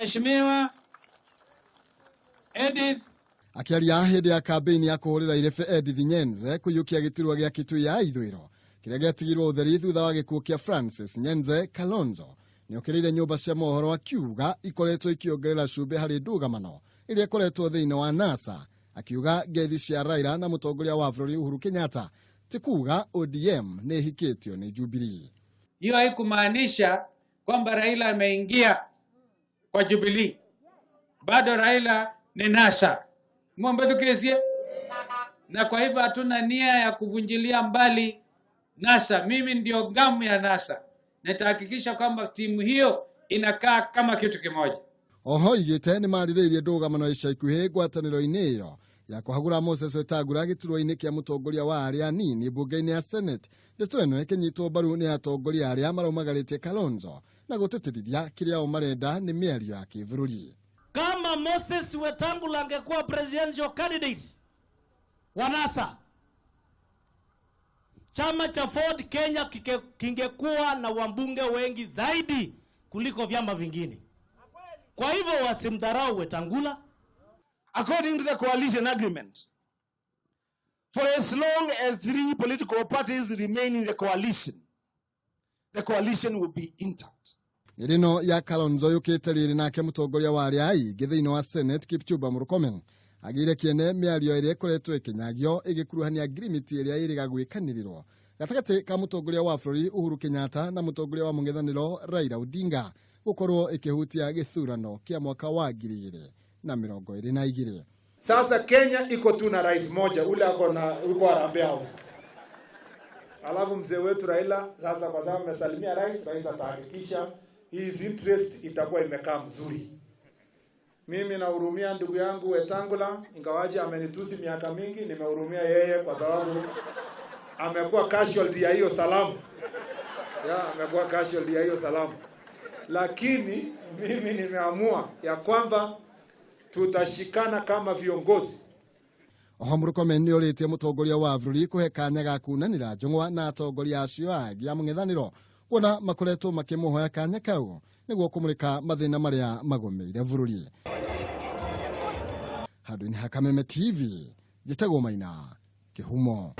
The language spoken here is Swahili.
Mheshimiwa Edith akiaria hindi ya kambeni ya kuhurira irebe Edith Nyenze kuyukia giturwa gia Kitui ya ithwiro kiria giatigirwo utheri thutha wa gikuo kia Francis Nyenze Kalonzo ni okirire nyumba cia mohoro akiuga ikoretwo ikiongerera cumbi hari ndugamano iria ikoretwo thiini wa NASA, akiuga ngethi cia Raila na mutongoria wa bũrũri Uhuru Kenyatta tikuga ODM ni hikitio ni Jubilee. Hiyo haikumaanisha kwamba Raila ameingia kwa Jubilee. Bado Raila ni NASA. Mwambedukezie. Na kwa hivyo hatuna nia ya kuvunjilia mbali NASA. Mimi ndio gamu ya NASA. Nitahakikisha kwamba timu hiyo inakaa kama kitu kimoja. Oho igite ni maririirie ndugamano ica ikuhi ngwataniro-ini iyo ya kuhagura Moses Wetangula giturwa-ini kia mutongoria wa aria anini bunge-ini ya Senate ndeto ino ikinyitwo mbaru ni atongoria aria maraumagarite Kalonzo na guteterithia kiria o marenda ni miario ya kivururi. Kama Moses Wetangula angekuwa presidential candidate wa NASA, chama cha Ford Kenya kingekuwa na wambunge wengi zaidi kuliko vyama vingine. Kwa hivyo wasimdharau Wetangula. According to the coalition agreement, for as long as 3 political parties remain in the coalition will be intact. Irino ya Kalonzo yukite riri nake mutongoria wa aria aingi thiini wa Senate Kipchumba Murkomen agire kiene miario iria ikoretwo ikinyagio igikuruhania agreement iria iriga gwikanirirwo gatagati ka mutongoria wa bũrũri Uhuru Kenyatta na mutongoria wa mung'ethaniro Raila Odinga gukorwo ikihutia githurano kia mwaka wa 2022. Sasa Kenya iko tu na rais moja ule uko Harambee House. Alafu mzee wetu Raila sasa kwa sababu amesalimia rais atahakikisha his interest itakuwa imekaa mzuri. Mimi nahurumia ndugu yangu Wetangula, ingawaje amenitusi miaka mingi, nimehurumia yeye kwa sababu amekuwa casualty ya hiyo salamu. Amekuwa casualty ya hiyo salamu. Lakini mimi nimeamua ya kwamba tutashikana kama viongozi. Oho Murkomen ni oritie mutongoria wa bũrũri kuhe kanya ga kunanira njung'wa na atongoria acio angi a mung'ethaniro kuona makoretwo makimuhoya kanya kau niguo kumurika mathina maria magomeire bũrũri. Handũ-inĩ ha Kameme TV, njĩtagwo Maina Kĩhumo.